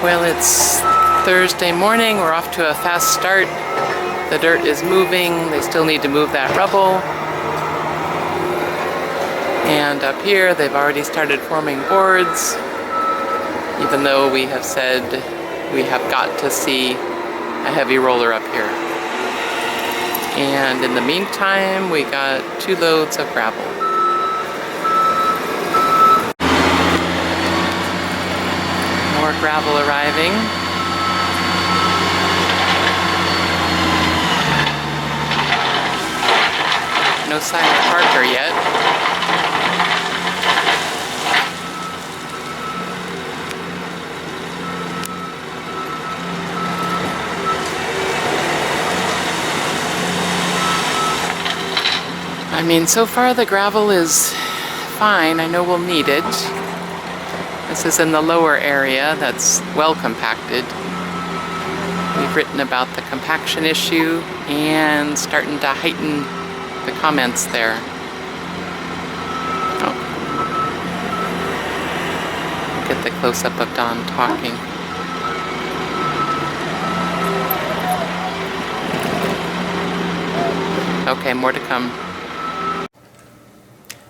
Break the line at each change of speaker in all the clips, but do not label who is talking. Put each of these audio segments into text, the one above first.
Well, it's Thursday morning. We're off to a fast start. The dirt is moving. They still need to move that rubble. And up here, they've already started forming boards, even though we have said we have got to see a heavy roller up here. And in the meantime, we got 2 loads of gravel. More gravel arriving. No sign of Parker yet. I mean, so far the gravel is fine. I know we'll need it. This is in the lower area that's well compacted. We've written about the compaction issue and starting to heighten the comments there. Oh. Get the close-up of Don talking. Okay, more to come.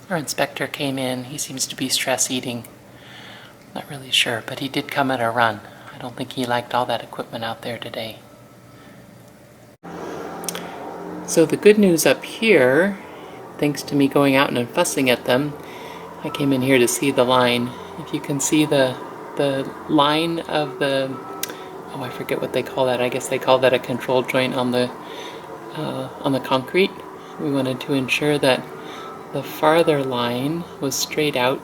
Our inspector came in. He seems to be stress eating. Not really sure, but he did come at a run. I don't think he liked all that equipment out there today. So the good news up here, thanks to me going out and fussing at them, I came in here to see the line. If you can see the line of the, oh, I forget what they call that. I guess they call that a control joint on the concrete. We wanted to ensure that the farther line was straight out.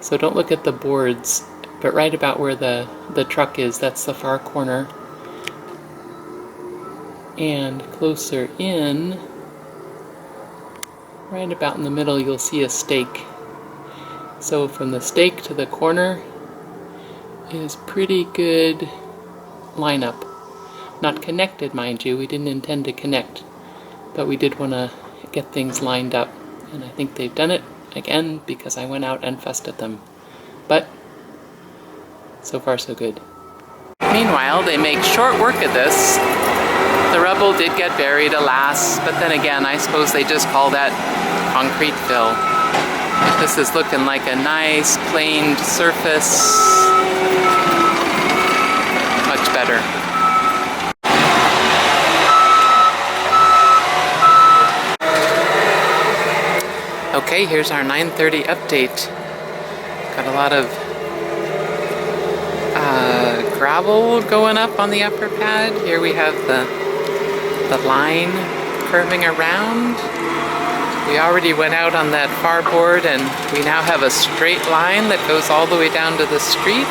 So don't look at the boards, but right about where the truck is, that's the far corner. And closer in, right about in the middle, you'll see a stake. So from the stake to the corner is pretty good lineup. Not connected, mind you, we didn't intend to connect, but we did want to get things lined up. And I think they've done it, again, because I went out and fussed at them. But, so far so good. Meanwhile, they make short work of this. The rubble did get buried, alas, but then again, I suppose they just call that Concreteville. This is looking like a nice, planed surface. Much better. Okay, here's our 9:30 update. Got a lot of gravel going up on the upper pad. Here we have the line curving around. We already went out on that far board and we now have a straight line that goes all the way down to the street.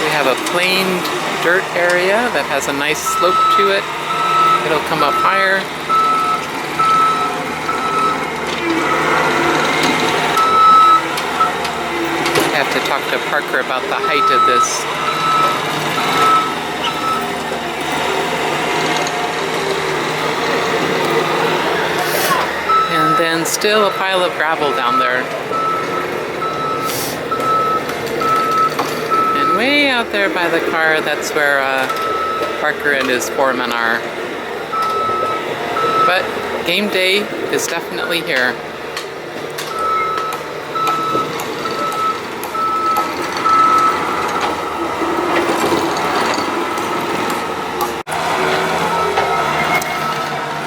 We have a planed dirt area that has a nice slope to it. It'll come up higher. I have to talk to Parker about the height of this. And then still a pile of gravel down there. And way out there by the car, that's where Parker and his foreman are. But game day is definitely here.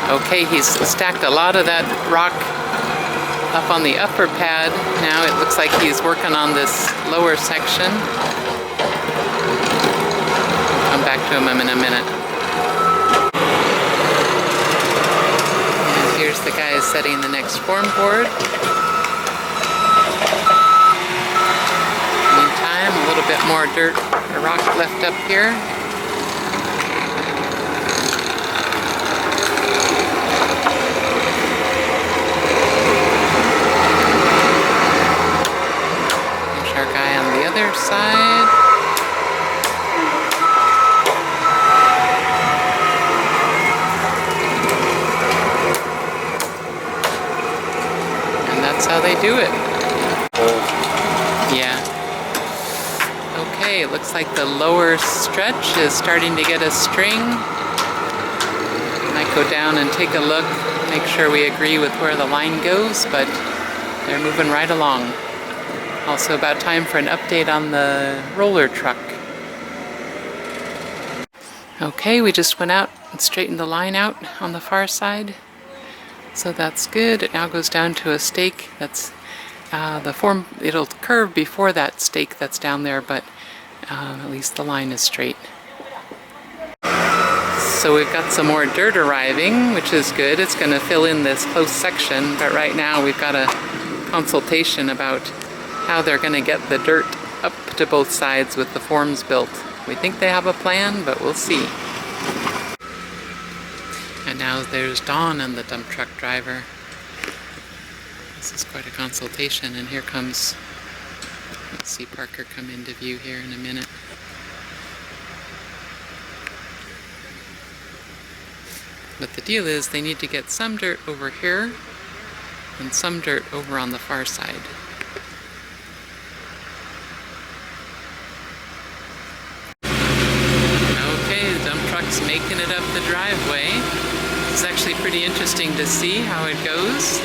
Okay, he's stacked a lot of that rock up on the upper pad. Now it looks like he's working on this lower section. I'll come back to him in a minute. Here's the guy setting the next form board. Meantime, a little bit more dirt or rock left up here. There's our guy on the other side. That's how they do it. Okay, it looks like the lower stretch is starting to get a string. Might go down and take a look, make sure we agree with where the line goes, but they're moving right along. Also about time for an update on the roller truck. Okay, we just went out and straightened the line out on the far side. So that's good. It now goes down to a stake that's it'll curve before that stake that's down there, but at least the line is straight. So we've got some more dirt arriving, which is good. It's going to fill in this close section, but right now we've got a consultation about how they're going to get the dirt up to both sides with the forms built. We think they have a plan, but we'll see. And now there's Dawn and the dump truck driver. This is quite a consultation, and here comes, let's see Parker come into view here in a minute. But the deal is they need to get some dirt over here and some dirt over on the far side. Okay, the dump truck's making it up the driveway. It's actually pretty interesting to see how it goes.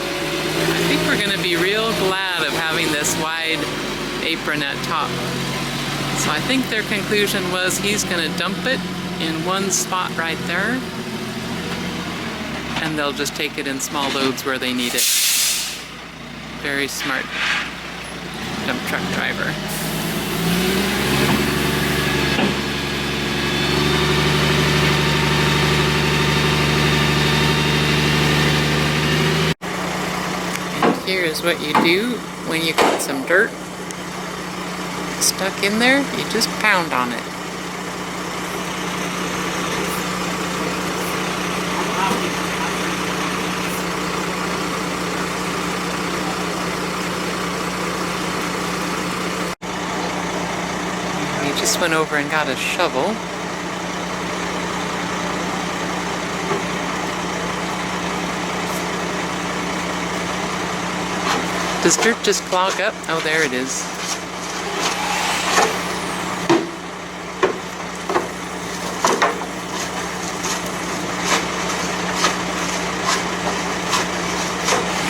I think we're going to be real glad of having this wide apron at top. So I think their conclusion was he's going to dump it in one spot right there, and they'll just take it in small loads where they need it. Very smart dump truck driver. Here's what you do when you got some dirt stuck in there. You just pound on it. We just went over and got a shovel. Does dirt just clog up? Oh, there it is.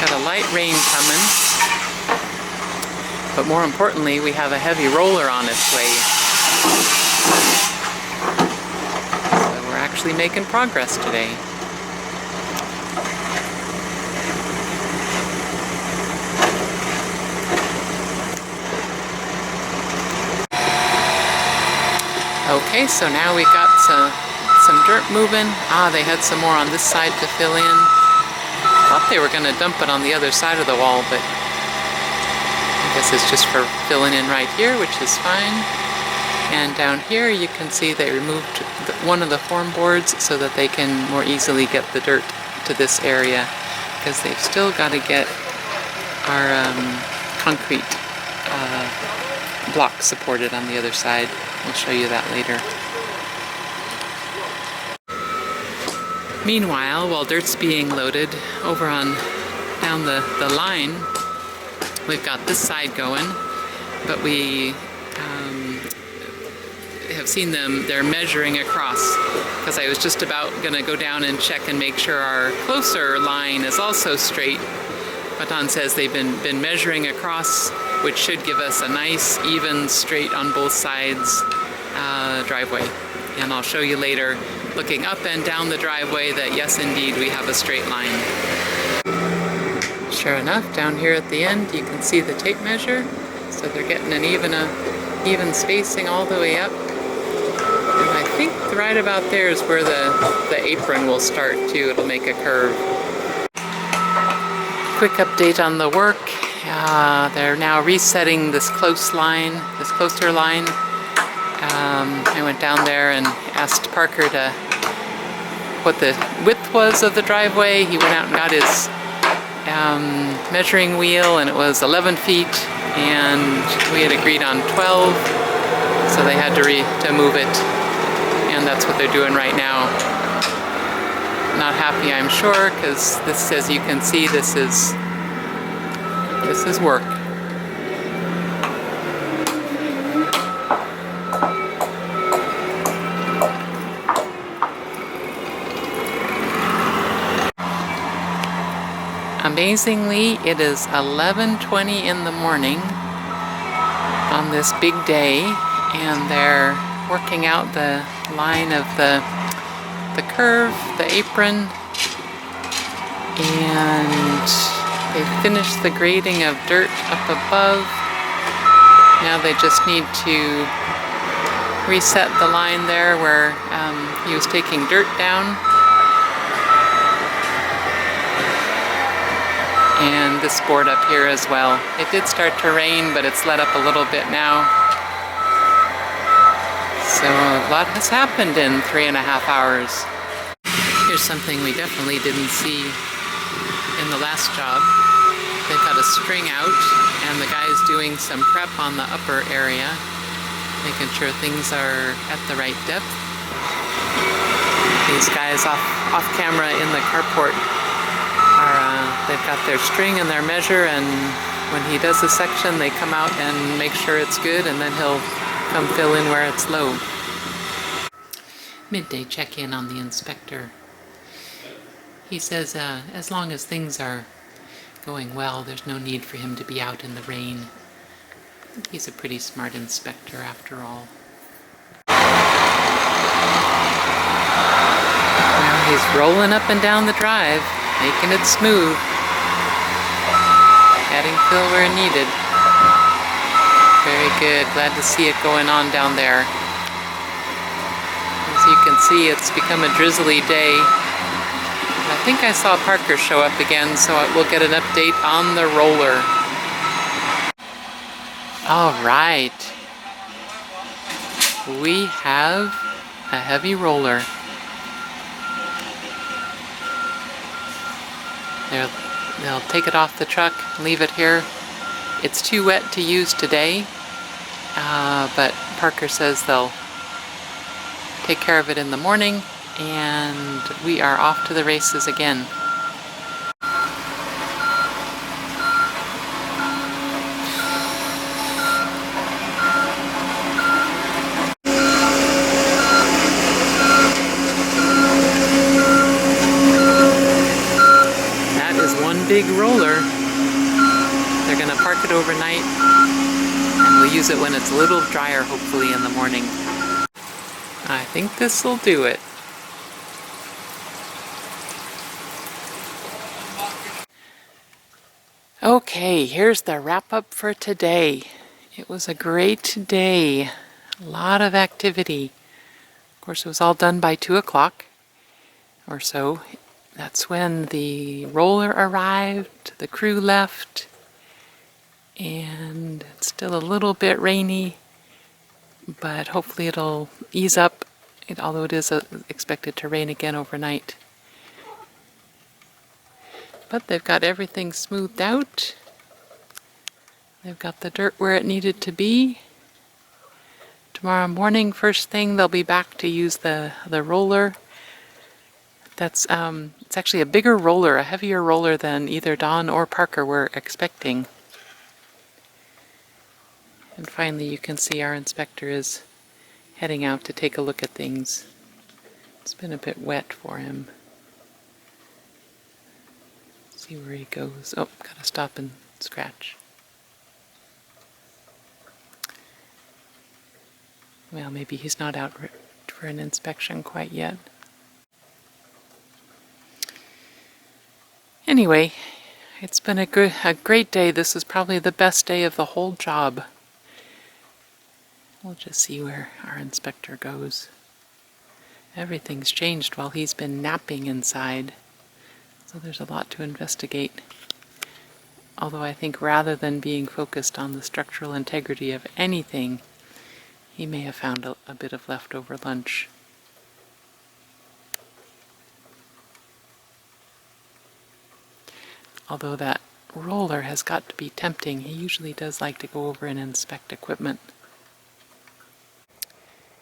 Got a light rain coming. But more importantly, we have a heavy roller on its way. So we're actually making progress today. Okay, so now we've got some dirt moving. They had some more on this side to fill in. Thought they were going to dump it on the other side of the wall, but I guess it's just for filling in right here, which is fine. And down here you can see they removed one of the form boards so that they can more easily get the dirt to this area, because they've still got to get our concrete block supported on the other side. We'll show you that later. Meanwhile, while dirt's being loaded over on down the line, we've got this side going, but we have seen they're measuring across, because I was just about going to go down and check and make sure our closer line is also straight. But Don says they've been measuring across, which should give us a nice, even, straight on both sides driveway. And I'll show you later, looking up and down the driveway, that yes, indeed, we have a straight line. Sure enough, down here at the end, you can see the tape measure. So they're getting an even spacing all the way up. And I think right about there is where the apron will start too. It'll make a curve. Quick update on the work. They're now resetting this closer line. I went down there and asked Parker what the width was of the driveway. He went out and got his measuring wheel, and it was 11 feet, and we had agreed on 12, so they had to move it, and that's what they're doing right now. Not happy, I'm sure, because this, as you can see, this is work. Amazingly, it is 11:20 in the morning on this big day, and they're working out the line of the curve, the apron, and they finished the grading of dirt up above. Now they just need to reset the line there where he was taking dirt down. And this board up here as well. It did start to rain, but it's let up a little bit now. So a lot has happened in 3.5 hours. Here's something we definitely didn't see in the last job. They've got a string out, and the guy's doing some prep on the upper area, making sure things are at the right depth. These guys off camera in the carport they've got their string and their measure, and when he does a section they come out and make sure it's good, and then he'll come fill in where it's low. Midday check-in on the inspector. He says as long as things are going well, there's no need for him to be out in the rain. He's a pretty smart inspector after all. Now he's rolling up and down the drive, making it smooth. Adding fill where needed. Very good. Glad to see it going on down there. As you can see, it's become a drizzly day. I think I saw Parker show up again, so we'll get an update on the roller. All right. We have a heavy roller. They'll take it off the truck, leave it here. It's too wet to use today, but Parker says they'll take care of it in the morning, and we are off to the races again. Big roller. They're gonna park it overnight, and we'll use it when it's a little drier, hopefully in the morning. I think this will do it. Okay, here's the wrap up for today. It was a great day. A lot of activity. Of course, it was all done by 2 o'clock or so. That's when the roller arrived, the crew left, and it's still a little bit rainy, but hopefully it'll ease up, although it is expected to rain again overnight. But they've got everything smoothed out. They've got the dirt where it needed to be. Tomorrow morning, first thing, they'll be back to use the roller. That's it's actually a bigger roller, a heavier roller than either Don or Parker were expecting. And finally, you can see our inspector is heading out to take a look at things. It's been a bit wet for him. See where he goes. Oh, gotta stop and scratch. Well, maybe he's not out for an inspection quite yet. Anyway, it's been a great day. This is probably the best day of the whole job. We'll just see where our inspector goes. Everything's changed while he's been napping inside, so there's a lot to investigate. Although I think rather than being focused on the structural integrity of anything, he may have found a bit of leftover lunch. Although that roller has got to be tempting, he usually does like to go over and inspect equipment.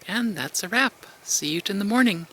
And that's a wrap. See you in the morning.